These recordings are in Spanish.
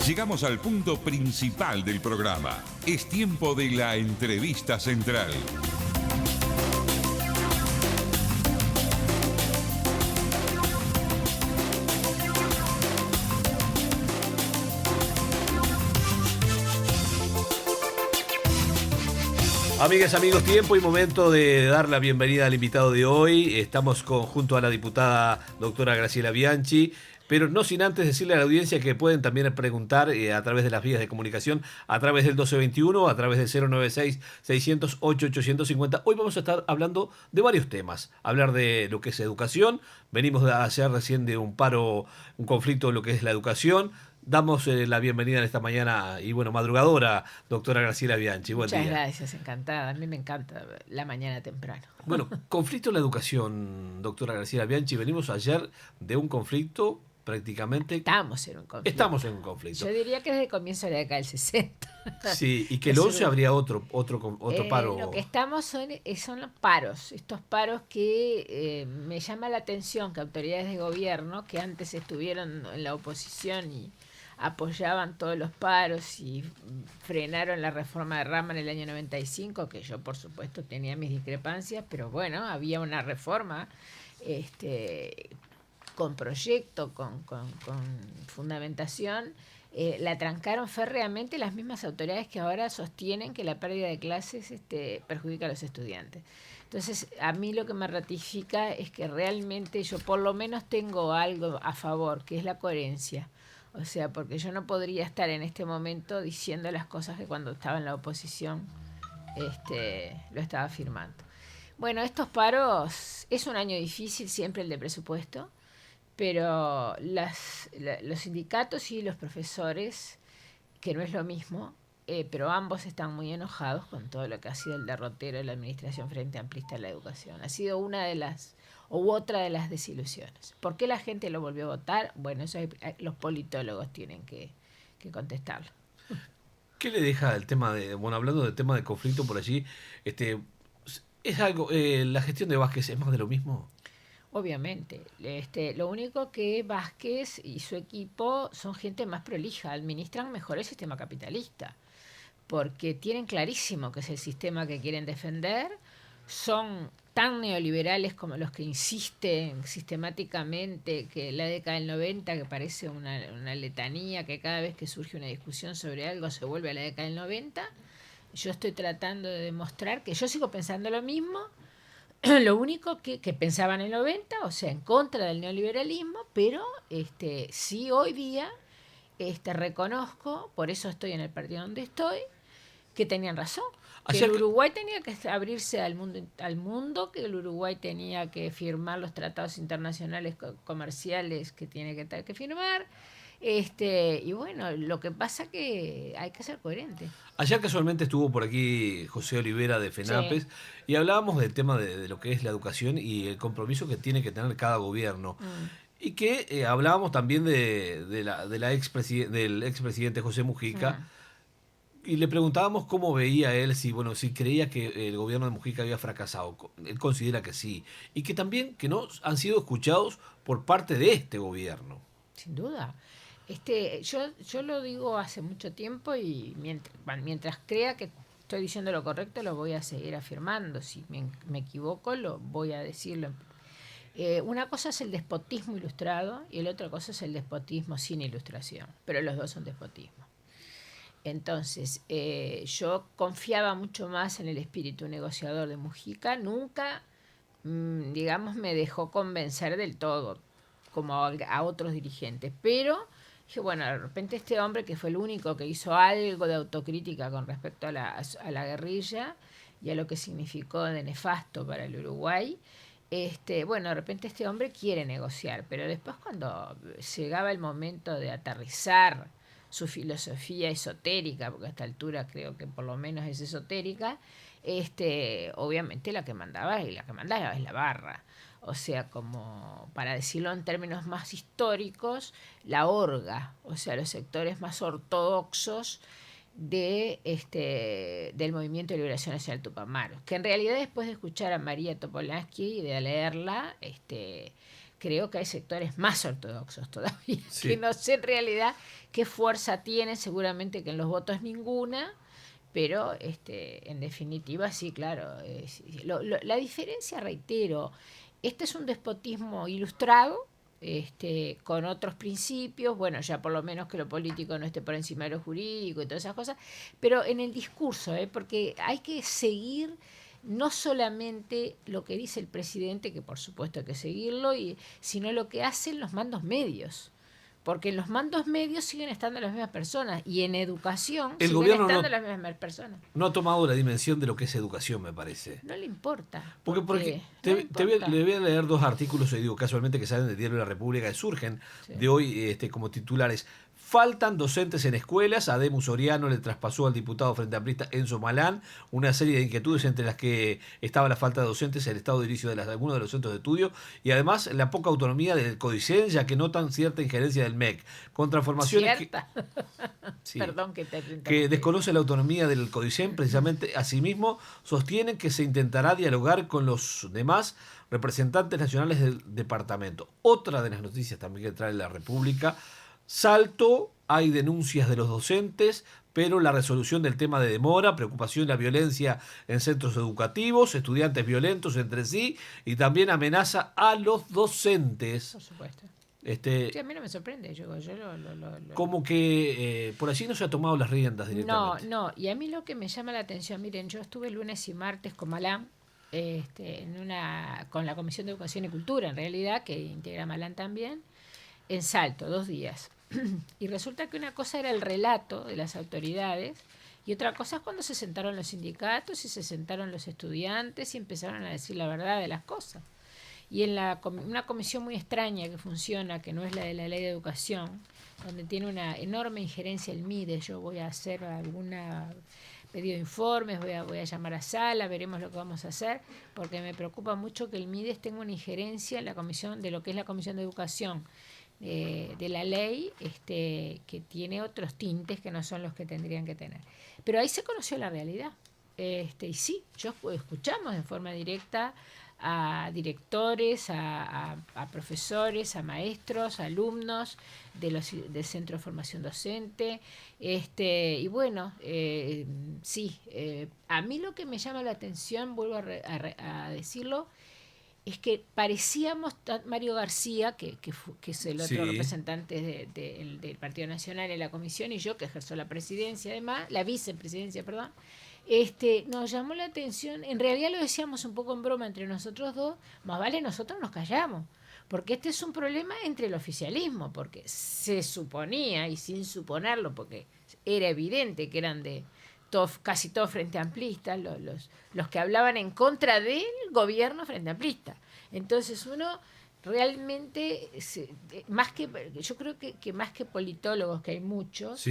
Llegamos al punto principal del programa. Es tiempo de la entrevista central. Amigas, amigos, tiempo y momento de dar la bienvenida al invitado de hoy. Estamos junto a la diputada doctora Graciela Bianchi, pero no sin antes decirle a la audiencia que pueden también preguntar a través de las vías de comunicación, a través del 1221, a través del 096-600-8850. Hoy vamos a estar hablando de varios temas. Hablar de lo que es educación. Venimos de hacer recién de un paro, un conflicto en lo que es la educación. Damos la bienvenida en esta mañana y madrugadora, doctora Graciela Bianchi. Buen Muchas día. Gracias, encantada. A mí me encanta la mañana temprano. Bueno, conflicto en la educación, doctora Graciela Bianchi. Venimos ayer de un conflicto prácticamente. Estamos en un conflicto. Estamos en un conflicto. Yo diría que desde el comienzo de la década del 60. Sí, y que el 11 habría otro paro. Lo que estamos son los paros. Estos paros que me llama la atención que autoridades de gobierno que antes estuvieron en la oposición y apoyaban todos los paros y frenaron la reforma de Rama en el año 95, que yo por supuesto tenía mis discrepancias, pero bueno, había una reforma con proyecto, con fundamentación. La trancaron férreamente las mismas autoridades que ahora sostienen que la pérdida de clases perjudica a los estudiantes. Entonces, a mí lo que me ratifica es que realmente yo por lo menos tengo algo a favor, que es la coherencia. O sea, porque yo no podría estar en este momento diciendo las cosas que cuando estaba en la oposición lo estaba afirmando. Bueno, estos paros, es un año difícil siempre el de presupuesto, pero los sindicatos y los profesores, que no es lo mismo, pero ambos están muy enojados con todo lo que ha sido el derrotero de la administración Frente Amplista en la educación. Ha sido una de las otra de las desilusiones. ¿Por qué la gente lo volvió a votar? Bueno, eso los politólogos tienen que contestarlo. ¿Qué le deja el tema de, hablando del tema de conflicto por allí, es algo, la gestión de Vázquez es más de lo mismo? Obviamente. Lo único que Vázquez y su equipo son gente más prolija, administran mejor el sistema capitalista, porque tienen clarísimo que es el sistema que quieren defender, son tan neoliberales como los que insisten sistemáticamente que la década del 90, que parece una letanía, que cada vez que surge una discusión sobre algo se vuelve a la década del 90. Yo estoy tratando de demostrar que yo sigo pensando lo mismo, lo único que pensaba en el 90, o sea, en contra del neoliberalismo, pero sí hoy día reconozco, por eso estoy en el partido donde estoy, que tenían razón. Que el Uruguay tenía que abrirse al mundo, que el Uruguay tenía que firmar los tratados internacionales comerciales que tiene que firmar. Y bueno, lo que pasa que hay que ser coherente. Ayer casualmente estuvo por aquí José Olivera de FENAPES, sí, y hablábamos del tema de lo que es la educación y el compromiso que tiene que tener cada gobierno. Y que hablábamos también del expresidente José Mujica. Y le preguntábamos cómo veía él, si creía que el gobierno de Mujica había fracasado. Él considera que sí. Y que también que no han sido escuchados por parte de este gobierno. Sin duda. Yo lo digo hace mucho tiempo y mientras crea que estoy diciendo lo correcto, lo voy a seguir afirmando. Si me equivoco, lo voy a decirlo. Una cosa es el despotismo ilustrado y la otra cosa es el despotismo sin ilustración. Pero los dos son despotismo. Entonces, yo confiaba mucho más en el espíritu negociador de Mujica. Nunca, me dejó convencer del todo, como a otros dirigentes. Pero dije, bueno, de repente este hombre, que fue el único que hizo algo de autocrítica con respecto a la guerrilla y a lo que significó de nefasto para el Uruguay, de repente este hombre quiere negociar. Pero después, cuando llegaba el momento de aterrizar su filosofía esotérica, porque a esta altura creo que por lo menos es esotérica, obviamente la que mandaba es la barra. O sea, como para decirlo en términos más históricos, la orga, o sea, los sectores más ortodoxos del Movimiento de Liberación Nacional Tupamaros, que en realidad, después de escuchar a María Topolansky y de leerla, creo que hay sectores más ortodoxos todavía, Sí. que no sé en realidad qué fuerza tienen, seguramente que en los votos ninguna, pero en definitiva sí, claro. La diferencia, reitero, este es un despotismo ilustrado, con otros principios, bueno, ya por lo menos que lo político no esté por encima de lo jurídico y todas esas cosas, pero en el discurso, porque hay que seguir no solamente lo que dice el presidente, que por supuesto hay que seguirlo, sino lo que hacen los mandos medios. Porque en los mandos medios siguen estando las mismas personas y en educación El siguen gobierno estando las mismas personas. no ha tomado la dimensión de lo que es educación, me parece. No le importa. Porque no le importa. le voy a leer 2 artículos, digo casualmente, que salen del Diario de la República, que surgen de hoy como titulares. Faltan docentes en escuelas. A Demus Soriano le traspasó al diputado frente amplista Enzo Malán una serie de inquietudes, entre las que estaba la falta de docentes, el estado de inicio de algunos de los centros de estudio y además la poca autonomía del Codicen, ya que notan cierta injerencia del MEC con transformaciones Sí. Perdón que te interrumpí. Que desconoce la autonomía del Codicen. Precisamente asimismo sostienen que se intentará dialogar con los demás representantes nacionales del departamento. Otra de las noticias también que trae la República: Salto, hay denuncias de los docentes, pero la resolución del tema de demora, preocupación de la violencia en centros educativos, estudiantes violentos entre sí y también amenaza a los docentes. Por supuesto. Sí, a mí no me sorprende, yo como que por allí no se ha tomado las riendas directamente. No, y a mí lo que me llama la atención, miren, yo estuve lunes y martes con Malán, con la Comisión de Educación y Cultura, en realidad, que integra Malán también, en Salto, 2 días. Y resulta que una cosa era el relato de las autoridades y otra cosa es cuando se sentaron los sindicatos y se sentaron los estudiantes y empezaron a decir la verdad de las cosas. Y en una comisión muy extraña que funciona, que no es la de la Ley de Educación, donde tiene una enorme injerencia el MIDE, yo voy a hacer alguna pedido de informes, voy a llamar a Sala, veremos lo que vamos a hacer, porque me preocupa mucho que el MIDES tenga una injerencia en la comisión, de lo que es la Comisión de Educación de la ley, que tiene otros tintes que no son los que tendrían que tener. Pero ahí se conoció la realidad. Y sí, escuchamos en forma directa a directores, a profesores, a maestros, a alumnos del Centro de Formación Docente, y bueno, sí, a mí lo que me llama la atención, vuelvo a decirlo, es que parecíamos Mario García, que es el otro representante del Partido Nacional en la comisión, y yo, que ejerzo la presidencia además, la vicepresidencia, perdón. Nos llamó la atención, en realidad lo decíamos un poco en broma entre nosotros dos, más vale nosotros nos callamos, porque este es un problema entre el oficialismo, porque se suponía, y sin suponerlo, porque era evidente que eran casi todos frente amplistas, los que hablaban en contra del gobierno frente amplista. Entonces uno realmente, yo creo que más que politólogos, que hay muchos,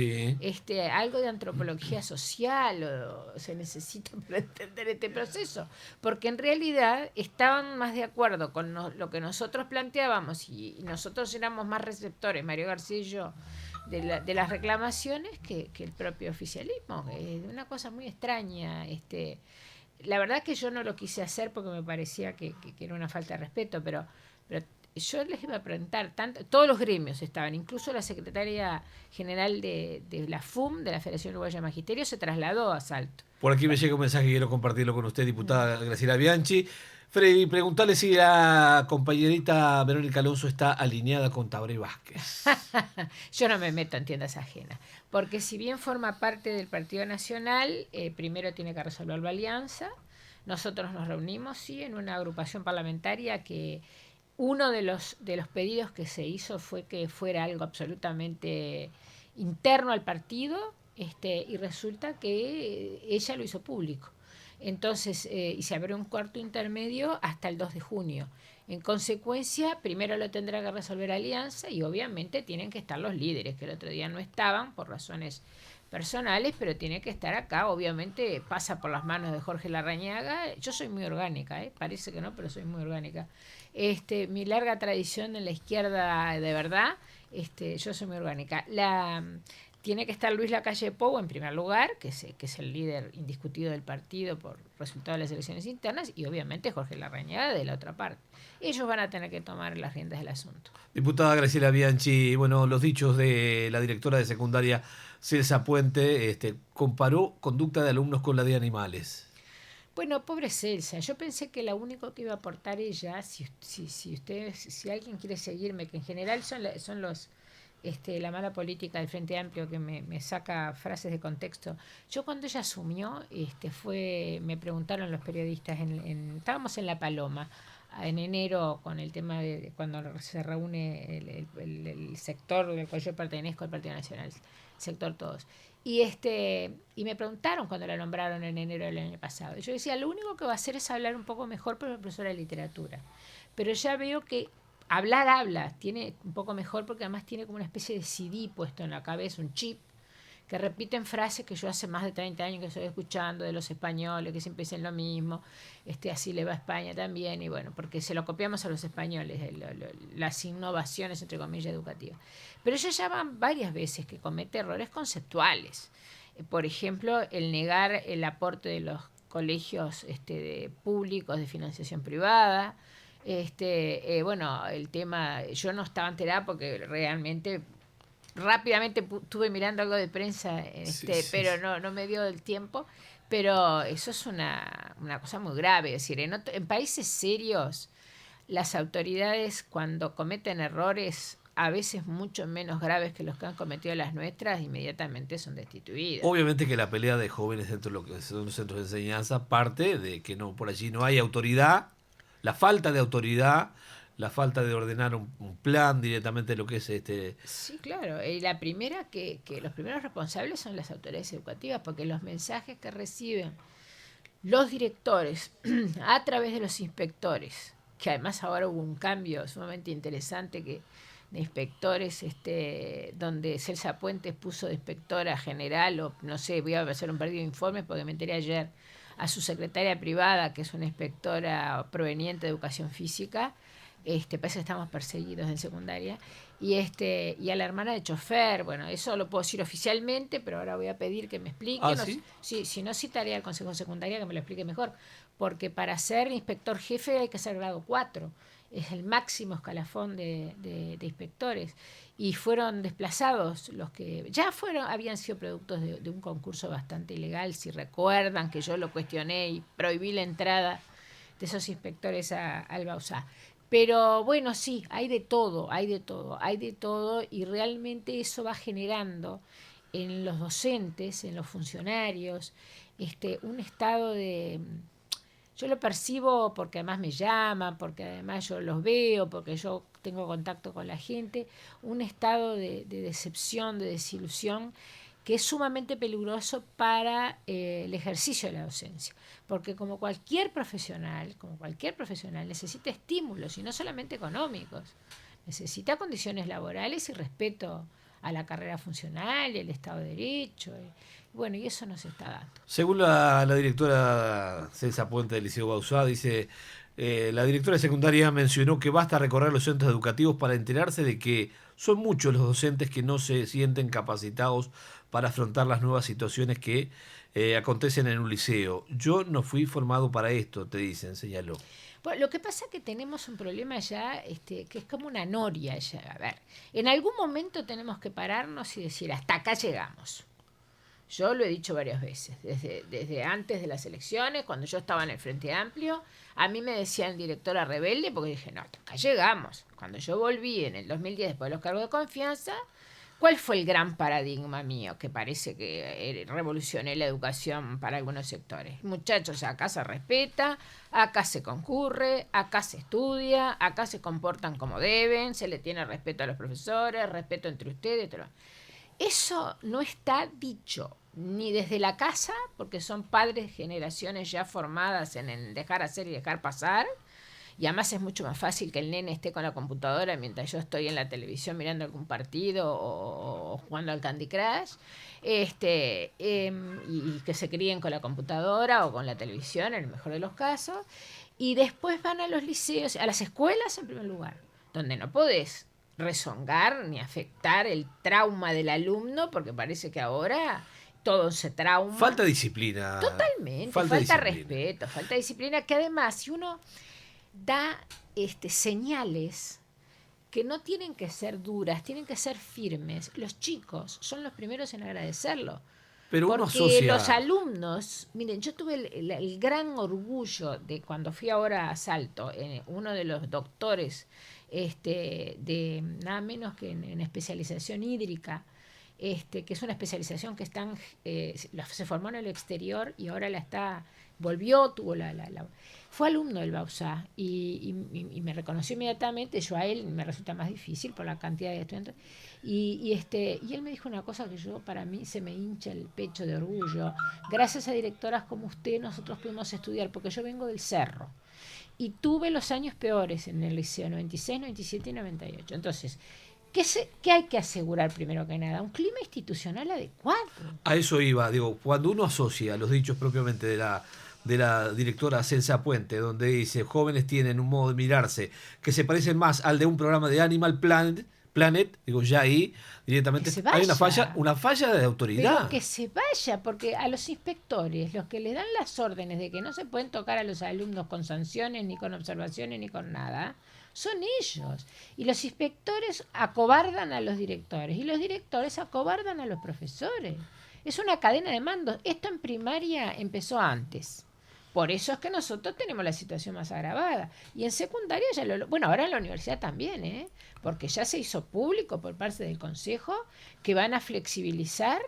algo de antropología social se necesita para entender este proceso, porque en realidad estaban más de acuerdo con lo que nosotros planteábamos y nosotros éramos más receptores, Mario García y yo, de las reclamaciones que el propio oficialismo. Una cosa muy extraña. La verdad que yo no lo quise hacer porque me parecía que era una falta de respeto, pero yo les iba a preguntar, todos los gremios estaban, incluso la secretaria general de la FUM, de la Federación Uruguaya de Magisterio, se trasladó a Salto. Por aquí me llega un mensaje que quiero compartirlo con usted, diputada Graciela Bianchi. Freddy, preguntarle si la compañerita Verónica Alonso está alineada con Tabaré Vázquez. Yo no me meto en tiendas ajenas, porque si bien forma parte del Partido Nacional, primero tiene que resolver la alianza. Nosotros nos reunimos, sí, en una agrupación parlamentaria que uno de los pedidos que se hizo fue que fuera algo absolutamente interno al partido, y resulta que ella lo hizo público. Entonces, y se abrió un cuarto intermedio hasta el 2 de junio. En consecuencia, primero lo tendrá que resolver Alianza y obviamente tienen que estar los líderes, que el otro día no estaban por razones personales, pero tiene que estar acá. Obviamente pasa por las manos de Jorge Larrañaga. Yo soy muy orgánica, parece que no, pero soy muy orgánica. Mi larga tradición en la izquierda de verdad, yo soy muy orgánica. tiene que estar Luis Lacalle Pou en primer lugar, que es el líder indiscutido del partido por resultado de las elecciones internas, y obviamente Jorge Larrañaga de la otra parte. Ellos van a tener que tomar las riendas del asunto. Diputada Graciela Bianchi, bueno, los dichos de la directora de secundaria Celsa Puente, comparó conducta de alumnos con la de animales. Bueno, pobre Celsa, yo pensé que lo único que iba a aportar ella, si alguien quiere seguirme, que en general son los la mala política del Frente Amplio que me saca frases de contexto. Yo cuando ella asumió, me preguntaron los periodistas, estábamos en La Paloma, en enero, con el tema de cuando se reúne el sector del cual yo pertenezco, el Partido Nacional, sector todos. Y me preguntaron cuando la nombraron en enero del año pasado. Y yo decía, lo único que va a hacer es hablar un poco mejor, pero es profesora de literatura. Pero ya veo que habla, tiene un poco mejor porque además tiene como una especie de CD puesto en la cabeza, un chip, que repiten frases que yo hace más de 30 años que estoy escuchando de los españoles, que siempre dicen lo mismo, así le va a España también, y bueno, porque se lo copiamos a los españoles, las innovaciones, entre comillas, educativas. Pero ella ya van varias veces que comete errores conceptuales. Por ejemplo, el negar el aporte de los colegios públicos de financiación privada. Bueno, el tema, yo no estaba enterada porque realmente rápidamente estuve mirando algo de prensa, pero no me dio el tiempo. Pero eso es una cosa muy grave. Es decir, en países serios, las autoridades cuando cometen errores a veces mucho menos graves que los que han cometido las nuestras, inmediatamente son destituidas. Obviamente que la pelea de jóvenes dentro de lo que son los centros de enseñanza parte de que por allí no hay autoridad, la falta de autoridad, la falta de ordenar un plan directamente de lo que es Sí, claro. Y la primera que los primeros responsables son las autoridades educativas, porque los mensajes que reciben los directores a través de los inspectores, que además ahora hubo un cambio sumamente interesante de inspectores, donde Celsa Puentes puso de inspectora general, o no sé, voy a hacer un perdido de informes porque me enteré ayer, a su secretaria privada, que es una inspectora proveniente de educación física, parece que estamos perseguidos en secundaria, y a la hermana de chofer. Bueno, eso lo puedo decir oficialmente, pero ahora voy a pedir que me explique. ¿Sí? Sí, si no, citaré al Consejo de Secundaria que me lo explique mejor, porque para ser inspector jefe hay que ser grado 4, es el máximo escalafón de inspectores, y fueron desplazados los que ya habían sido productos de un concurso bastante ilegal, si recuerdan que yo lo cuestioné y prohibí la entrada de esos inspectores al Bauzá. Pero bueno, sí, hay de todo, y realmente eso va generando en los docentes, en los funcionarios, un estado de... Yo lo percibo porque además me llaman, porque además yo los veo, porque yo tengo contacto con la gente, un estado de decepción, de desilusión, que es sumamente peligroso para el ejercicio de la docencia. Porque como cualquier profesional necesita estímulos, y no solamente económicos, necesita condiciones laborales y respeto a la carrera funcional y el Estado de Derecho. Bueno, y eso no se está dando. Según la directora Celsa Puente del Liceo Bauzá, dice, la directora de secundaria mencionó que basta recorrer los centros educativos para enterarse de que son muchos los docentes que no se sienten capacitados para afrontar las nuevas situaciones que acontecen en un liceo. Yo no fui formado para esto, te dicen, señaló. Bueno, lo que pasa es que tenemos un problema ya, que es como una noria ya. A ver, en algún momento tenemos que pararnos y decir, hasta acá llegamos. Yo lo he dicho varias veces, desde antes de las elecciones, cuando yo estaba en el Frente Amplio, a mí me decían directora rebelde, porque dije, no, hasta acá llegamos. Cuando yo volví en el 2010, después de los cargos de confianza, ¿cuál fue el gran paradigma mío? Que parece que revolucioné la educación para algunos sectores. Muchachos, acá se respeta, acá se concurre, acá se estudia, acá se comportan como deben, se le tiene respeto a los profesores, respeto entre ustedes, todo. Eso no está dicho ni desde la casa, porque son padres de generaciones ya formadas en el dejar hacer y dejar pasar, y además es mucho más fácil que el nene esté con la computadora mientras yo estoy en la televisión mirando algún partido o jugando al Candy Crush, y que se críen con la computadora o con la televisión, en el mejor de los casos, y después van a los liceos, a las escuelas en primer lugar, donde no podés rezongar ni afectar el trauma del alumno, porque parece que ahora todo se trauma. Falta disciplina. Totalmente, falta respeto, falta disciplina, que además si uno da señales que no tienen que ser duras, tienen que ser firmes, los chicos son los primeros en agradecerlo. Pero porque uno asocia... los alumnos, miren, yo tuve el gran orgullo de cuando fui ahora a Salto, uno de los doctores de nada menos que en especialización hídrica, que es una especialización que se formó en el exterior y ahora volvió, fue alumno del Bauzá y me reconoció inmediatamente. Yo a él me resulta más difícil por la cantidad de estudiantes. Y él me dijo una cosa que para mí se me hincha el pecho de orgullo. Gracias a directoras como usted nosotros pudimos estudiar, porque yo vengo del Cerro y tuve los años peores en el liceo, 96, 97 y 98. Entonces, ¿qué hay que asegurar primero que nada? Un clima institucional adecuado. A eso iba, digo, cuando uno asocia los dichos propiamente de la directora Celsa Puente, donde dice, jóvenes tienen un modo de mirarse que se parecen más al de un programa de Animal Planet, digo, ya ahí directamente hay una falla de autoridad. Pero que se vaya, porque a los inspectores, los que les dan las órdenes de que no se pueden tocar a los alumnos con sanciones, ni con observaciones, ni con nada, son ellos. Y los inspectores acobardan a los directores, y los directores acobardan a los profesores. Es una cadena de mandos. Esto en primaria empezó antes. Por eso es que nosotros tenemos la situación más agravada. Y en secundaria bueno, ahora en la universidad también, porque ya se hizo público por parte del Consejo que van a flexibilizar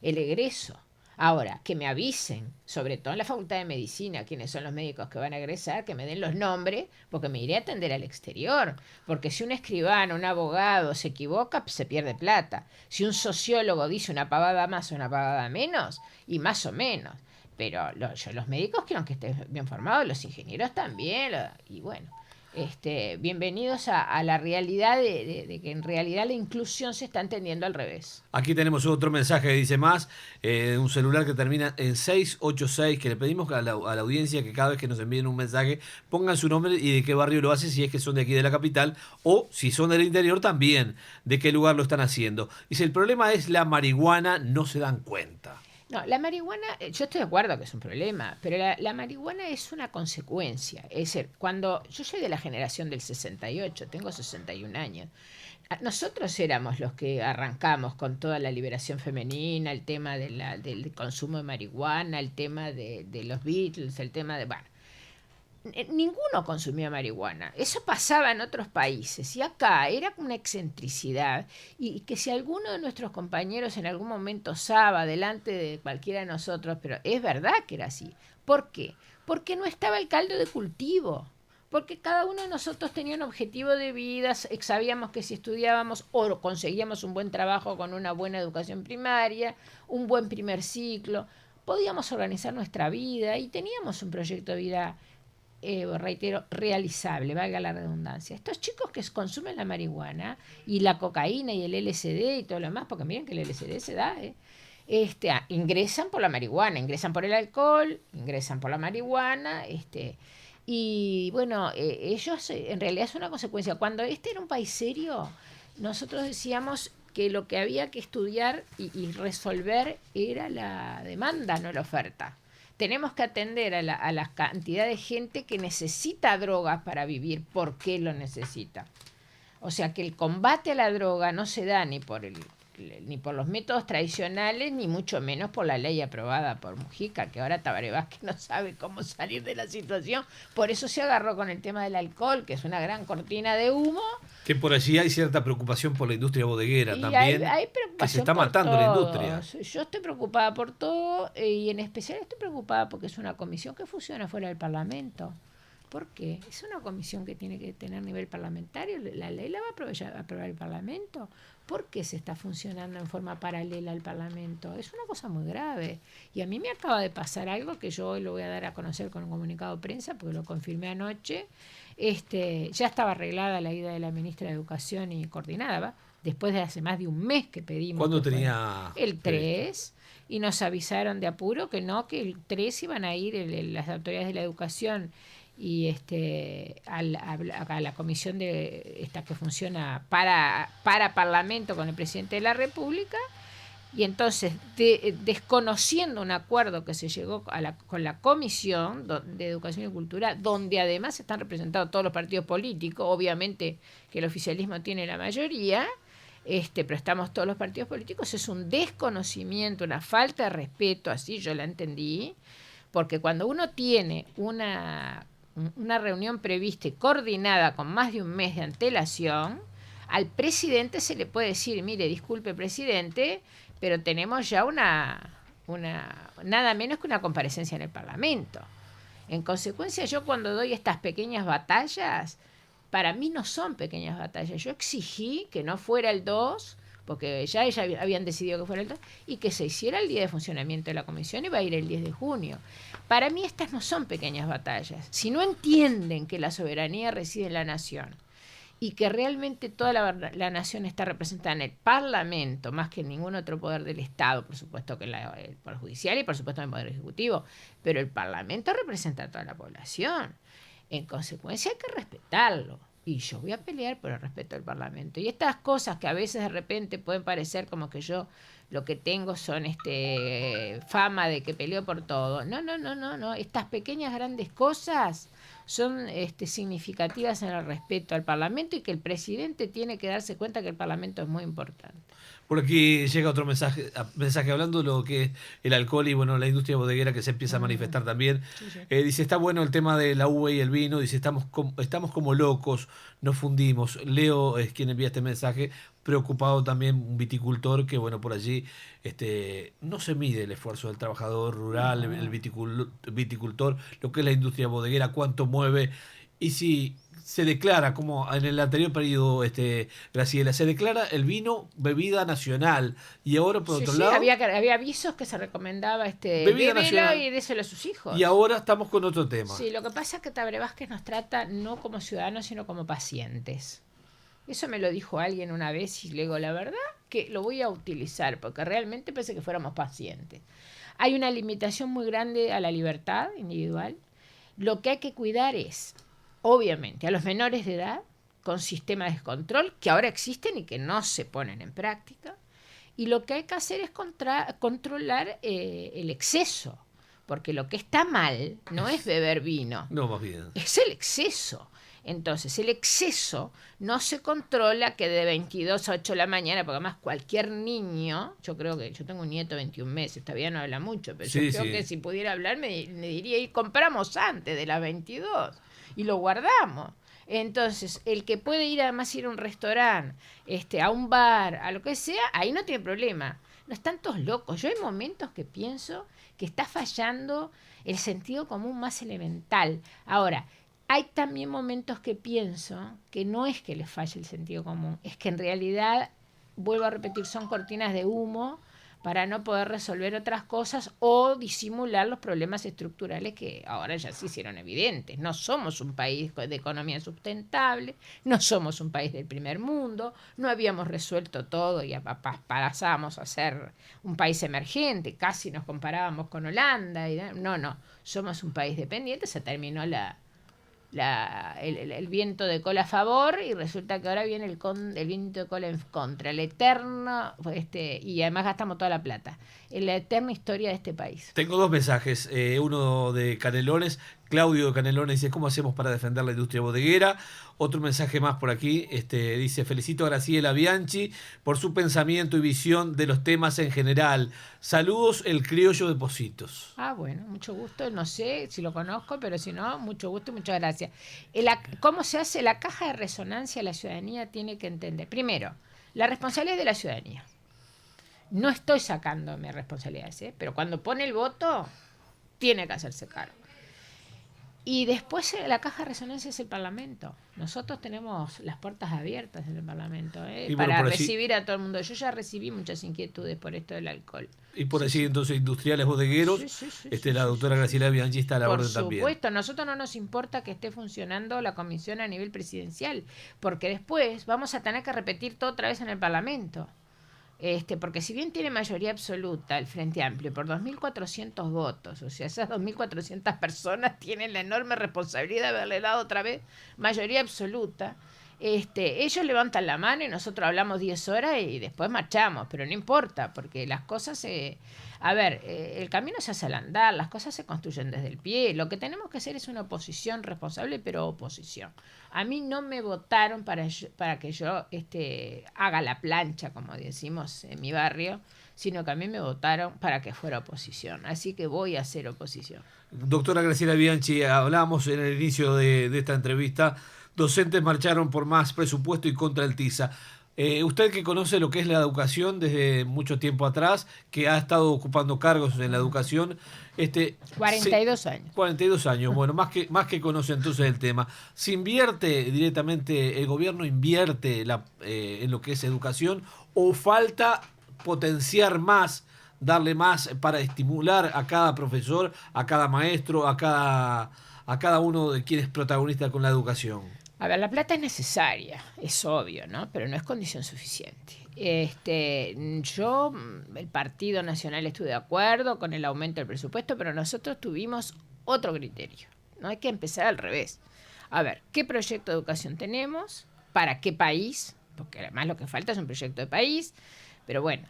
el egreso. Ahora, que me avisen, sobre todo en la Facultad de Medicina, quiénes son los médicos que van a egresar, que me den los nombres, porque me iré a atender al exterior. Porque si un escribano, un abogado se equivoca, se pierde plata. Si un sociólogo dice una pavada más o una pavada menos, y más o menos. Pero los médicos quiero que estén bien formados, los ingenieros también, y bueno, bienvenidos a la realidad de que en realidad la inclusión se está entendiendo al revés. Aquí tenemos otro mensaje que dice más, un celular que termina en 686, que le pedimos a la audiencia que cada vez que nos envíen un mensaje pongan su nombre y de qué barrio lo hacen, si es que son de aquí de la capital, o si son del interior también, de qué lugar lo están haciendo. Dice, el problema es la marihuana, no se dan cuenta. No, la marihuana, yo estoy de acuerdo que es un problema, pero la marihuana es una consecuencia. Es decir, cuando yo soy de la generación del 68, tengo 61 años, nosotros éramos los que arrancamos con toda la liberación femenina, el tema del consumo de marihuana, el tema de los Beatles, el tema de... Bueno, ninguno consumía marihuana. Eso pasaba en otros países y acá era una excentricidad, y que si alguno de nuestros compañeros en algún momento osaba delante de cualquiera de nosotros, pero es verdad que era así. ¿Por qué? Porque no estaba el caldo de cultivo, porque cada uno de nosotros tenía un objetivo de vida, sabíamos que si estudiábamos o conseguíamos un buen trabajo con una buena educación primaria, un buen primer ciclo, podíamos organizar nuestra vida y teníamos un proyecto de vida, reitero, realizable, valga la redundancia. Estos chicos que consumen la marihuana y la cocaína y el LSD y todo lo demás, porque miren que el LSD se da, ingresan por la marihuana, ingresan por el alcohol, ingresan por la marihuana, y bueno, ellos en realidad es una consecuencia. Cuando era un país serio, nosotros decíamos que lo que había que estudiar y resolver era la demanda, no la oferta. Tenemos que atender a la cantidad de gente que necesita drogas para vivir. ¿Por qué lo necesita? O sea, que el combate a la droga no se da ni por los métodos tradicionales, ni mucho menos por la ley aprobada por Mujica, que ahora Tabaré Vázquez no sabe cómo salir de la situación. Por eso se agarró con el tema del alcohol, que es una gran cortina de humo. Que por allí hay cierta preocupación por la industria bodeguera y también, hay preocupación que se está matando la industria. Yo estoy preocupada por todo, y en especial estoy preocupada porque es una comisión que funciona fuera del Parlamento. ¿Por qué? Es una comisión que tiene que tener nivel parlamentario, la ley la va a aprobar el Parlamento. ¿Por qué se está funcionando en forma paralela al Parlamento? Es una cosa muy grave. Y a mí me acaba de pasar algo que yo hoy lo voy a dar a conocer con un comunicado de prensa, porque lo confirmé anoche. Ya estaba arreglada la ida de la ministra de Educación y coordinada, después de hace más de un mes que pedimos. ¿Cuándo tenía? El 3. Y nos avisaron de apuro que no, que el 3 iban a ir las autoridades de la educación y a la comisión de esta que funciona para Parlamento con el presidente de la República, y entonces desconociendo un acuerdo que se llegó con la Comisión de Educación y Cultura, donde además están representados todos los partidos políticos, obviamente que el oficialismo tiene la mayoría, pero estamos todos los partidos políticos, es un desconocimiento, una falta de respeto, así yo la entendí, porque cuando uno tiene una reunión prevista y coordinada con más de un mes de antelación, al presidente se le puede decir, mire, disculpe presidente, pero tenemos ya nada menos que una comparecencia en el Parlamento. En consecuencia, yo cuando doy estas pequeñas batallas, para mí no son pequeñas batallas. Yo exigí que no fuera el 2, porque ya habían decidido que fuera el 2, y que se hiciera el día de funcionamiento de la comisión, y va a ir el 10 de junio. Para mí estas no son pequeñas batallas. Si no entienden que la soberanía reside en la nación, y que realmente toda la nación está representada en el Parlamento, más que en ningún otro poder del Estado, por supuesto que el Poder Judicial y por supuesto el Poder Ejecutivo, pero el Parlamento representa a toda la población. En consecuencia hay que respetarlo. Y yo voy a pelear por el respeto del Parlamento. Y estas cosas que a veces de repente pueden parecer como que yo lo que tengo son fama de que peleo por todo. No. Estas pequeñas grandes cosas son significativas en el respeto al Parlamento, y que el presidente tiene que darse cuenta que el Parlamento es muy importante. Por aquí llega otro mensaje hablando de lo que es el alcohol y bueno, la industria bodeguera que se empieza a manifestar también. Sí. Dice, está bueno el tema de la uva y el vino. Dice, estamos como locos, nos fundimos. Leo es quien envía este mensaje, preocupado también, un viticultor que bueno, por allí no se mide el esfuerzo del trabajador rural, el viticultor, lo que es la industria bodeguera, cuánto mueve. Y si se declara, como en el anterior periodo, Graciela, se declara el vino bebida nacional, y ahora por otro lado había avisos que se recomendaba bebida nacional y déselo a sus hijos. Y ahora estamos con otro tema. Sí, lo que pasa es que Tabaré Vázquez nos trata no como ciudadanos, sino como pacientes. Eso me lo dijo alguien una vez, y le digo, la verdad que lo voy a utilizar, porque realmente pensé que fuéramos pacientes. Hay una limitación muy grande a la libertad individual. Lo que hay que cuidar es, obviamente, a los menores de edad, con sistemas de control que ahora existen y que no se ponen en práctica. Y lo que hay que hacer es controlar el exceso, porque lo que está mal no es beber vino, no, más bien es el exceso. Entonces, el exceso no se controla que de 22 a 8 de la mañana, porque además cualquier niño, yo creo que yo tengo un nieto de 21 meses, todavía no habla mucho, pero sí, yo creo que si pudiera hablar me diría, y compramos antes de las 22 y lo guardamos. Entonces, el que puede ir además a un restaurante, a un bar, a lo que sea, ahí no tiene problema. No están todos locos. Yo hay momentos que pienso que está fallando el sentido común más elemental. Ahora, hay también momentos que pienso que no es que les falle el sentido común, es que en realidad, vuelvo a repetir, son cortinas de humo para no poder resolver otras cosas o disimular los problemas estructurales que ahora ya se hicieron evidentes. No somos un país de economía sustentable, no somos un país del primer mundo, no habíamos resuelto todo y pasábamos a ser un país emergente, casi nos comparábamos con Holanda. No, somos un país dependiente, se terminó el viento de cola a favor y resulta que ahora viene el viento de cola en contra, el eterno, y además gastamos toda la plata, en la eterna historia de este país. Tengo dos mensajes, uno de Canelones. Claudio de Canelones dice, ¿cómo hacemos para defender la industria bodeguera? Otro mensaje más por aquí, dice, felicito a Graciela Bianchi por su pensamiento y visión de los temas en general. Saludos, el criollo de Pocitos. Bueno, mucho gusto, no sé si lo conozco, pero si no, mucho gusto y muchas gracias. ¿Cómo se hace? La caja de resonancia? La ciudadanía tiene que entender. Primero, la responsabilidad es de la ciudadanía. No estoy sacándome responsabilidades, pero cuando pone el voto, tiene que hacerse cargo. Y después la caja de resonancia es el Parlamento. Nosotros tenemos las puertas abiertas en el Parlamento para recibir a todo el mundo. Yo ya recibí muchas inquietudes por esto del alcohol. Y por allí entonces industriales bodegueros, la doctora Graciela Bianchi está a la orden también. Por supuesto, a nosotros no nos importa que esté funcionando la comisión a nivel presidencial, porque después vamos a tener que repetir todo otra vez en el Parlamento. Porque si bien tiene mayoría absoluta el Frente Amplio por 2.400 votos, o sea, esas 2.400 personas tienen la enorme responsabilidad de haberle dado otra vez mayoría absoluta. Ellos levantan la mano y nosotros hablamos 10 horas y después marchamos, pero no importa, porque las cosas el camino se hace al andar, las cosas se construyen desde el pie. Lo que tenemos que hacer es una oposición responsable, pero oposición. A mí no me votaron para que yo haga la plancha, como decimos en mi barrio, sino que a mí me votaron para que fuera oposición. Así que voy a ser oposición. Doctora Graciela Bianchi, hablábamos en el inicio de esta entrevista, docentes marcharon por más presupuesto y contra el TISA. Usted que conoce lo que es la educación desde mucho tiempo atrás, que ha estado ocupando cargos en la educación. 42 años. 42 años, bueno, más que conoce entonces el tema. ¿Se invierte directamente, el gobierno invierte en lo que es educación o falta potenciar más, darle más para estimular a cada profesor, a cada maestro, a cada uno de quienes es protagonista con la educación? A ver, la plata es necesaria, es obvio, ¿no? Pero no es condición suficiente. El Partido Nacional estuve de acuerdo con el aumento del presupuesto, pero nosotros tuvimos otro criterio. No hay que empezar al revés. A ver, ¿qué proyecto de educación tenemos? ¿Para qué país? Porque además lo que falta es un proyecto de país. Pero bueno,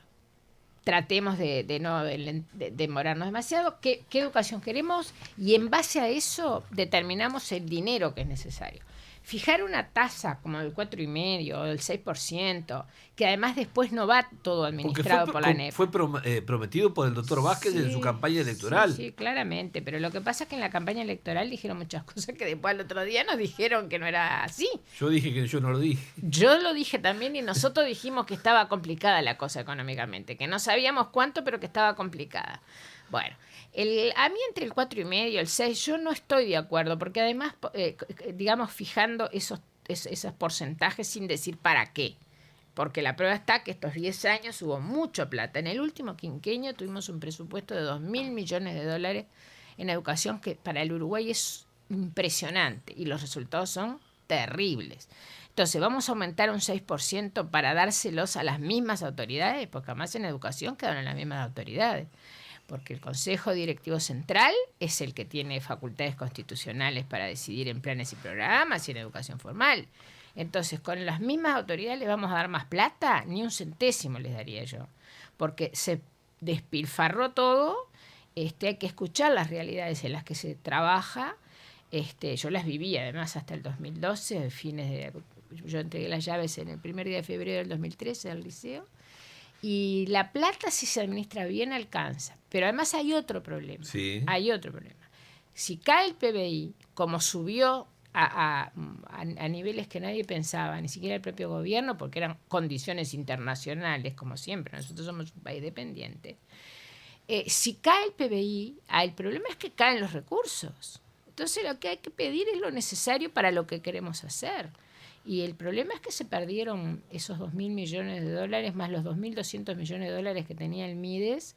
tratemos de no demorarnos demasiado. ¿Qué educación queremos? Y en base a eso determinamos el dinero que es necesario. Fijar una tasa como el 4,5% o el 6%, que además después no va todo administrado por la ANEP. Fue prometido por el doctor Vázquez en su campaña electoral. Sí, claramente, pero lo que pasa es que en la campaña electoral dijeron muchas cosas que después al otro día nos dijeron que no era así. Yo dije que yo no lo dije. Yo lo dije también y nosotros dijimos que estaba complicada la cosa económicamente, que no sabíamos cuánto, pero que estaba complicada. Bueno, a mí entre el 4,5 y el 6 yo no estoy de acuerdo, porque además, digamos, fijando esos porcentajes sin decir para qué. Porque la prueba está que estos 10 años hubo mucho plata. En el último quinquenio tuvimos un presupuesto de 2.000 millones de dólares en educación, que para el Uruguay es impresionante y los resultados son terribles. Entonces, ¿vamos a aumentar un 6% para dárselos a las mismas autoridades? Porque además en educación quedaron las mismas autoridades. Porque el Consejo Directivo Central es el que tiene facultades constitucionales para decidir en planes y programas y en educación formal. Entonces, con las mismas autoridades les vamos a dar más plata, ni un centésimo les daría yo. Porque se despilfarró todo, hay que escuchar las realidades en las que se trabaja. Yo las viví además hasta el 2012, yo entregué las llaves en el primer día de febrero del 2013 al liceo. Y la plata, si se administra bien, alcanza. Pero además hay otro problema. Sí. Hay otro problema. Si cae el PBI, como subió a niveles que nadie pensaba, ni siquiera el propio gobierno, porque eran condiciones internacionales, como siempre, nosotros somos un país dependiente. Si cae el PBI, el problema es que caen los recursos. Entonces lo que hay que pedir es lo necesario para lo que queremos hacer. Y el problema es que se perdieron esos 2.000 millones de dólares más los 2.200 millones de dólares que tenía el MIDES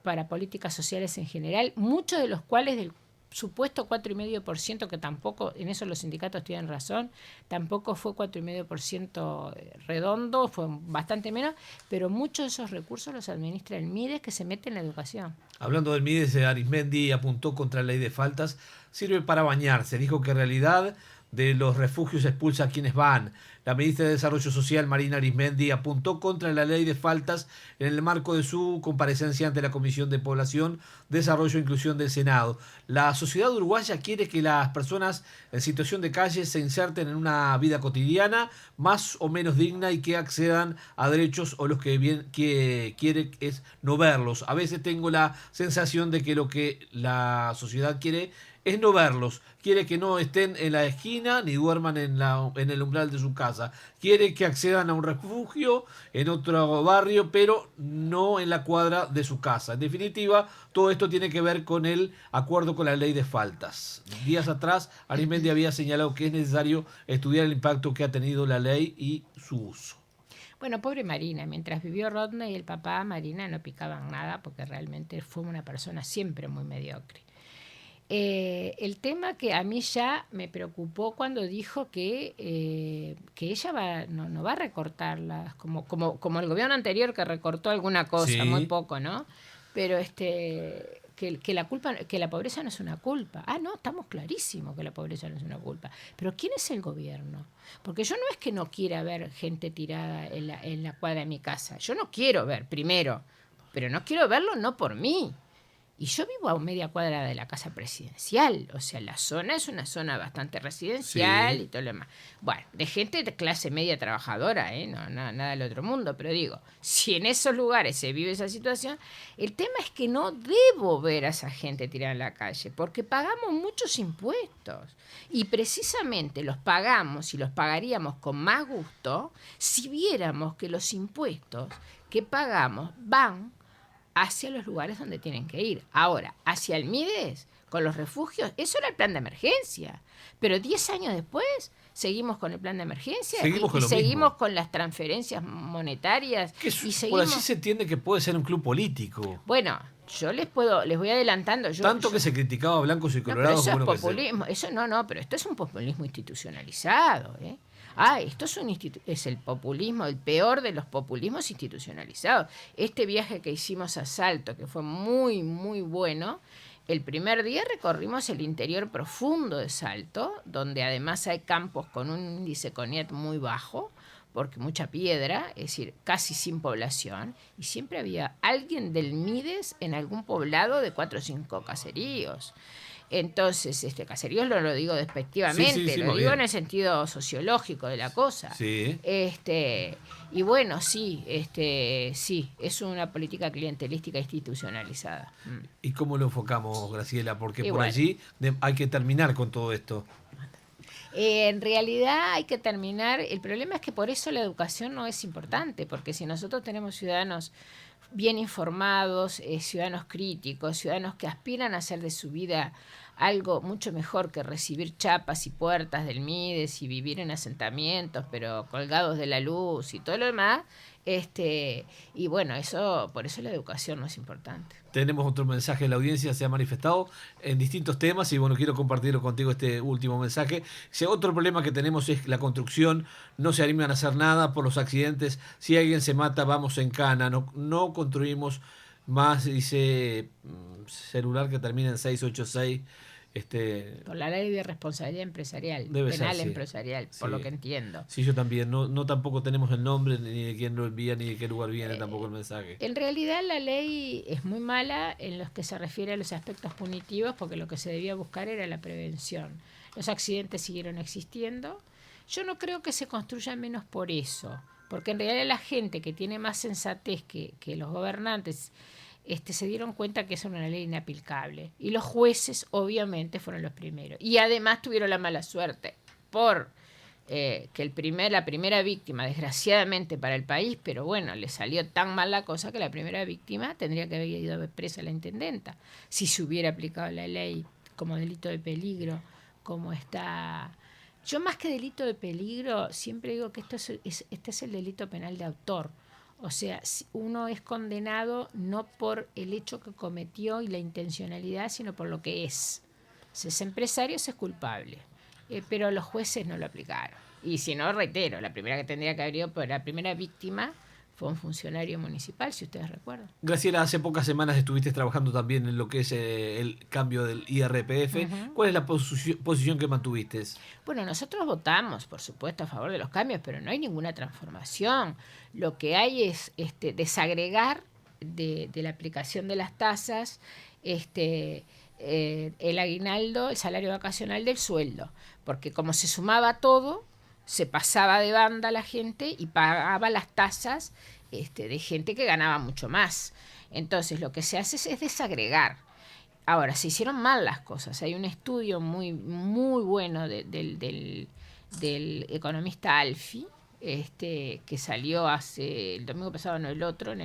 para políticas sociales en general, muchos de los cuales del supuesto 4,5%, que tampoco, en eso los sindicatos tienen razón, tampoco fue 4,5% redondo, fue bastante menos, pero muchos de esos recursos los administra el MIDES, que se mete en la educación. Hablando del MIDES, Arismendi apuntó contra la ley de faltas, sirve para bañarse, dijo que en realidad de los refugios expulsa a quienes van. La ministra de Desarrollo Social, Marina Arismendi, apuntó contra la ley de faltas en el marco de su comparecencia ante la Comisión de Población, Desarrollo e Inclusión del Senado. La sociedad uruguaya quiere que las personas en situación de calle se inserten en una vida cotidiana más o menos digna y que accedan a derechos o los que quiere es no verlos. A veces tengo la sensación de que lo que la sociedad quiere es no verlos, quiere que no estén en la esquina ni duerman en el umbral de su casa, quiere que accedan a un refugio en otro barrio, pero no en la cuadra de su casa. En definitiva, todo esto tiene que ver con el acuerdo con la ley de faltas. Días atrás, Arismendi había señalado que es necesario estudiar el impacto que ha tenido la ley y su uso. Bueno, pobre Marina, mientras vivió Rodney y el papá, Marina no picaban nada porque realmente fue una persona siempre muy mediocre. El tema que a mí ya me preocupó cuando dijo que ella no va a recortarlas, como el gobierno anterior que recortó alguna cosa, Sí. muy poco, ¿no? Pero que la pobreza no es una culpa. Ah, no, estamos clarísimos que la pobreza no es una culpa. Pero ¿quién es el gobierno? Porque yo no es que no quiera ver gente tirada en la cuadra de mi casa. Yo no quiero ver, primero, pero no quiero verlo no por mí. Y yo vivo a media cuadra de la casa presidencial, o sea, la zona es una zona bastante residencial Sí. y todo lo demás. Bueno, de gente de clase media trabajadora, nada del otro mundo, pero digo, si en esos lugares se vive esa situación, el tema es que no debo ver a esa gente tirada en la calle, porque pagamos muchos impuestos y precisamente los pagamos y los pagaríamos con más gusto si viéramos que los impuestos que pagamos van hacia los lugares donde tienen que ir. Ahora, hacia el Mides, con los refugios, eso era el plan de emergencia. Pero 10 años después, seguimos con el plan de emergencia Seguimos con y lo seguimos mismo. con las transferencias monetarias. Que Y por seguimos... allí se entiende que puede ser un club político. Bueno, yo les voy adelantando. Tanto que se criticaba a blancos y No, pero colorados. eso es como uno que se- populismo. Eso no, pero esto es un populismo institucionalizado, ¿eh? Esto es el populismo, el peor de los populismos institucionalizados. Este viaje que hicimos a Salto, que fue muy, muy bueno, el primer día recorrimos el interior profundo de Salto, donde además hay campos con un índice CONIET muy bajo, porque mucha piedra, es decir, casi sin población, y siempre había alguien del Mides en algún poblado de 4 o 5 caseríos. Entonces, caseríos lo digo despectivamente, Sí, lo muy digo bien. en el sentido sociológico de la cosa. Sí. Y bueno, sí, es una política clientelística institucionalizada. ¿Y cómo lo enfocamos, Graciela? Porque Y por bueno. allí hay que terminar con todo esto. En realidad hay que terminar, el problema es que por eso la educación no es importante, porque si nosotros tenemos ciudadanos bien informados, ciudadanos críticos, ciudadanos que aspiran a hacer de su vida algo mucho mejor que recibir chapas y puertas del Mides y vivir en asentamientos, pero colgados de la luz y todo lo demás, y bueno, por eso la educación no es importante. Tenemos otro mensaje de la audiencia, se ha manifestado en distintos temas y bueno, quiero compartirlo contigo este último mensaje. Si otro problema que tenemos es la construcción, no se animan a hacer nada por los accidentes, si alguien se mata vamos en cana, no construimos más, dice celular que termina en 686. Por la ley de responsabilidad empresarial, Debe penal ser, sí. empresarial, por Sí. lo que entiendo. Sí, yo también, no tampoco tenemos el nombre ni de quién lo envía ni de qué lugar viene tampoco el mensaje. En realidad la ley es muy mala en lo que se refiere a los aspectos punitivos, porque lo que se debía buscar era la prevención. Los accidentes siguieron existiendo. Yo no creo que se construya menos por eso, porque en realidad la gente que tiene más sensatez que los gobernantes se dieron cuenta que es una ley inaplicable. Y los jueces, obviamente, fueron los primeros. Y además tuvieron la mala suerte por que la primera víctima, desgraciadamente para el país, pero bueno, le salió tan mal la cosa que la primera víctima tendría que haber ido presa la intendenta. Si se hubiera aplicado la ley como delito de peligro, como está... Yo más que delito de peligro, siempre digo que este es el delito penal de autor. O sea, uno es condenado no por el hecho que cometió y la intencionalidad, sino por lo que es. Si es empresario, es culpable. Pero los jueces no lo aplicaron. Y si no, reitero, la primera que tendría que haber ido por la primera víctima fue un funcionario municipal, si ustedes recuerdan. Graciela, hace pocas semanas estuviste trabajando también en lo que es el cambio del IRPF. Uh-huh. ¿Cuál es la posición que mantuviste? Bueno, nosotros votamos, por supuesto, a favor de los cambios, pero no hay ninguna transformación. Lo que hay es desagregar de la aplicación de las tasas el aguinaldo, el salario vacacional del sueldo. Porque como se sumaba todo, se pasaba de banda la gente y pagaba las tasas de gente que ganaba mucho más. Entonces lo que se hace es desagregar. Ahora, se hicieron mal las cosas. Hay un estudio muy, muy bueno del economista Alfi, que salió el domingo pasado, no el otro, en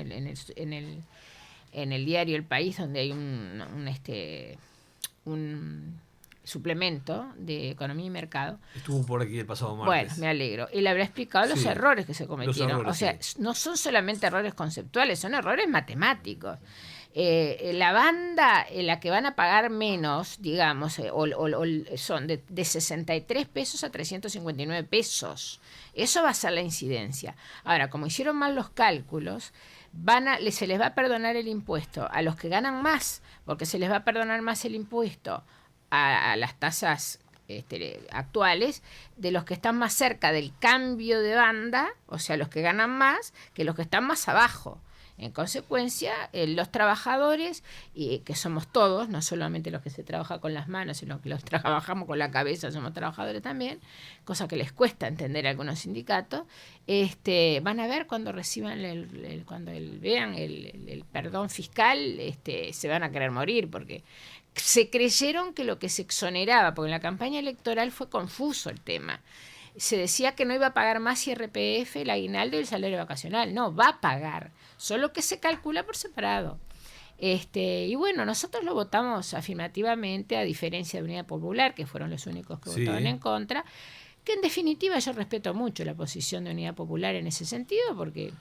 el diario El País, donde hay un suplemento de economía y mercado. Estuvo por aquí el pasado martes. Bueno, me alegro. Él habrá explicado los errores que se cometieron. Errores, o sea, no son solamente errores conceptuales, son errores matemáticos. La banda, la que van a pagar menos, digamos, son de 63 pesos a 359 pesos. Eso va a ser la incidencia. Ahora, como hicieron mal los cálculos, se les va a perdonar el impuesto a los que ganan más, porque se les va a perdonar más el impuesto a las tasas actuales de los que están más cerca del cambio de banda, o sea, los que ganan más, que los que están más abajo. En consecuencia, los trabajadores, que somos todos, no solamente los que se trabaja con las manos, sino que los que trabajamos con la cabeza, somos trabajadores también, cosa que les cuesta entender a algunos sindicatos, van a ver cuando reciban cuando vean el perdón fiscal, se van a querer morir, porque se creyeron que lo que se exoneraba, porque en la campaña electoral fue confuso el tema. Se decía que no iba a pagar más IRPF, el aguinaldo y el salario vacacional. No, va a pagar, solo que se calcula por separado. Y bueno, nosotros lo votamos afirmativamente, a diferencia de Unidad Popular, que fueron los únicos que votaron en contra, que en definitiva yo respeto mucho la posición de Unidad Popular en ese sentido, porque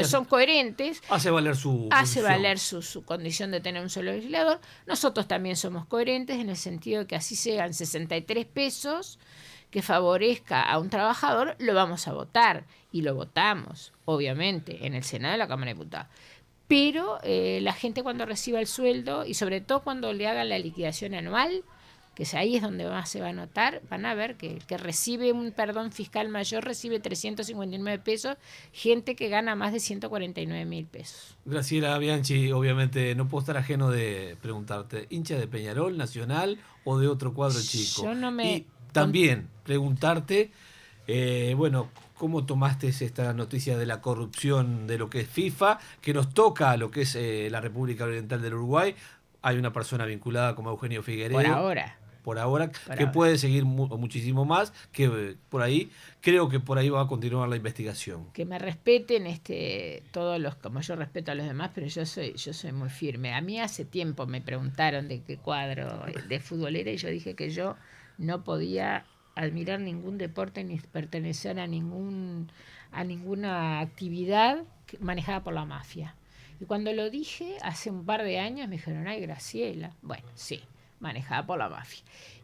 son coherentes. Hace valer su condición de tener un solo legislador. Nosotros también somos coherentes en el sentido de que así sean 63 pesos, que favorezca a un trabajador, lo vamos a votar. Y lo votamos, obviamente, en el Senado y la Cámara de Diputados. Pero la gente cuando reciba el sueldo, y sobre todo cuando le hagan la liquidación anual, que ahí es donde más se va a notar, van a ver que recibe un perdón fiscal mayor, recibe 359 pesos, gente que gana más de 149.000 pesos. Graciela Bianchi, obviamente no puedo estar ajeno de preguntarte, ¿hincha de Peñarol, Nacional o de otro cuadro chico? Yo no me... Y también preguntarte, ¿cómo tomaste esta noticia de la corrupción de lo que es FIFA, que nos toca a lo que es la República Oriental del Uruguay? Hay una persona vinculada como Eugenio Figueiredo. Por ahora, puede seguir muchísimo más, que por ahí, creo que por ahí va a continuar la investigación. Que me respeten todos los, como yo respeto a los demás, pero yo soy muy firme. A mí hace tiempo me preguntaron de qué cuadro de futbolera y yo dije que yo no podía admirar ningún deporte ni pertenecer a ninguna actividad manejada por la mafia. Y cuando lo dije hace un par de años me dijeron, ay, Graciela, bueno, sí, manejada por la mafia.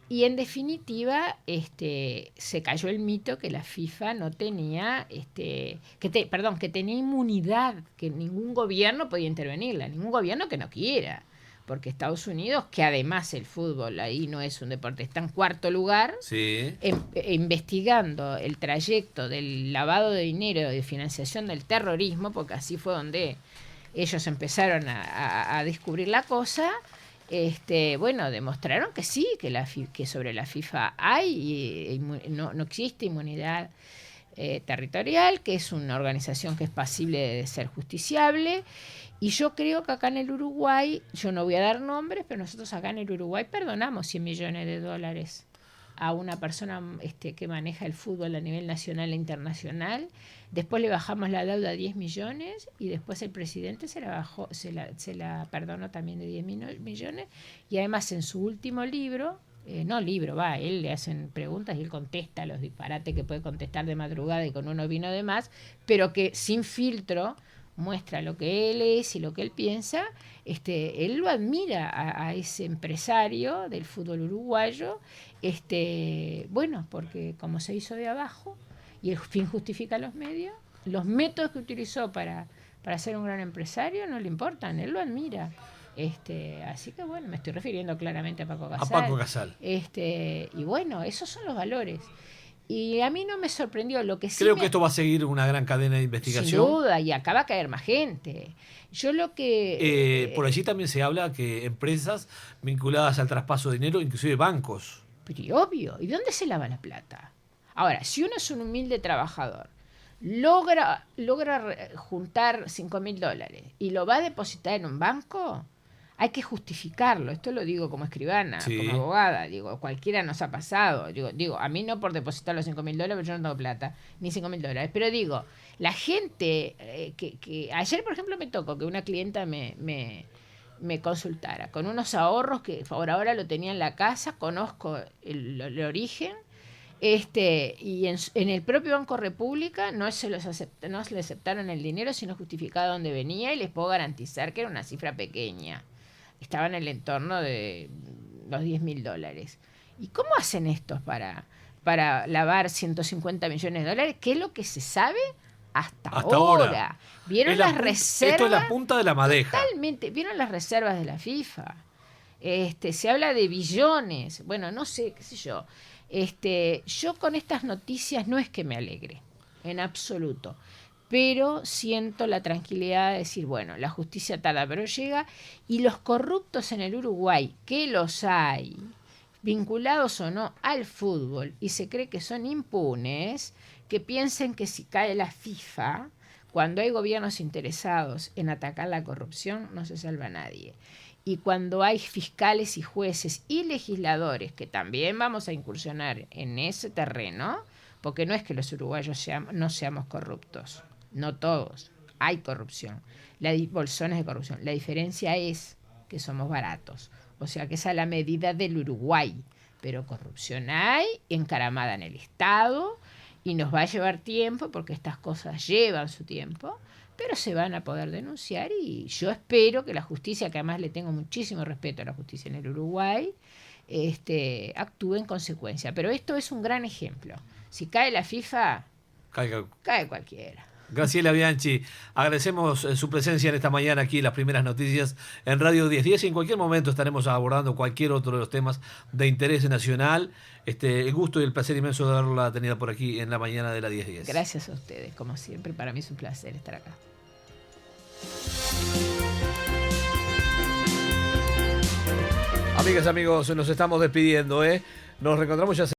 Y en definitiva, se cayó el mito que la FIFA no tenía, que tenía inmunidad, que ningún gobierno podía intervenirla, ningún gobierno que no quiera. Porque Estados Unidos, que además el fútbol ahí no es un deporte, está en cuarto lugar, investigando el trayecto del lavado de dinero y de financiación del terrorismo, porque así fue donde ellos empezaron a descubrir la cosa. Demostraron que sí, que sobre la FIFA hay no existe inmunidad territorial, que es una organización que es pasible de ser justiciable. Y yo creo que acá en el Uruguay, yo no voy a dar nombres, pero nosotros acá en el Uruguay perdonamos $100 millones a una persona que maneja el fútbol a nivel nacional e internacional. Después le bajamos la deuda a 10 millones y después el presidente se la perdonó también de 10 millones. Y además en su último libro, él le hacen preguntas y él contesta los disparates que puede contestar de madrugada y con uno vino de más, pero que sin filtro muestra lo que él es y lo que él piensa. Él lo admira a ese empresario del fútbol uruguayo, porque como se hizo de abajo y el fin justifica los medios, los métodos que utilizó para ser un gran empresario no le importan, él lo admira. Así que me estoy refiriendo claramente a Paco Casal. Y bueno, esos son los valores. Y a mí no me sorprendió lo que sí. Creo que esto va a seguir una gran cadena de investigación. Sin duda, y acá va a caer más gente. Yo lo que... por allí también se habla que empresas vinculadas al traspaso de dinero, inclusive bancos. Pero obvio, ¿y dónde se lava la plata? Ahora, si uno es un humilde trabajador, logra juntar $5.000 y lo va a depositar en un banco, hay que justificarlo. Esto lo digo como escribana, como abogada. Digo, cualquiera nos ha pasado. Digo, a mí no por depositar los $5.000, pero yo no tengo plata, ni $5.000. Pero digo, la gente que ayer, por ejemplo, me tocó que una clienta me consultara con unos ahorros que por ahora lo tenía en la casa, conozco el origen. Y en el propio Banco República no se le aceptaron el dinero, sino justificado dónde venía, y les puedo garantizar que era una cifra pequeña. Estaba en el entorno de los $10.000. ¿Y cómo hacen estos para lavar 150 millones de dólares? ¿Qué es lo que se sabe hasta ahora? ¿Vieron las reservas? Esto es la punta de la madeja. Totalmente. ¿Vieron las reservas de la FIFA? Se habla de billones. Bueno, no sé, qué sé yo. Yo con estas noticias no es que me alegre, en absoluto. Pero siento la tranquilidad de decir, bueno, la justicia tarda, pero llega. Y los corruptos en el Uruguay, que los hay, vinculados o no al fútbol, y se cree que son impunes, que piensen que si cae la FIFA, cuando hay gobiernos interesados en atacar la corrupción, no se salva a nadie. Y cuando hay fiscales y jueces y legisladores, que también vamos a incursionar en ese terreno, porque no es que los uruguayos no seamos corruptos, no todos, hay corrupción, bolsones de corrupción. La diferencia es que somos baratos, o sea que esa es la medida del Uruguay, pero corrupción hay encaramada en el Estado, y nos va a llevar tiempo, porque estas cosas llevan su tiempo, pero se van a poder denunciar, y yo espero que la justicia, que además le tengo muchísimo respeto a la justicia en el Uruguay, actúe en consecuencia. Pero esto es un gran ejemplo. Si cae la FIFA, cae cualquiera. Graciela Bianchi, agradecemos su presencia en esta mañana aquí en las primeras noticias en Radio 1010, y en cualquier momento estaremos abordando cualquier otro de los temas de interés nacional. El gusto y el placer inmenso de haberla tenido por aquí en la mañana de la 1010. Gracias a ustedes, como siempre, para mí es un placer estar acá. Amigas, amigos, nos estamos despidiendo, Nos reencontramos ya.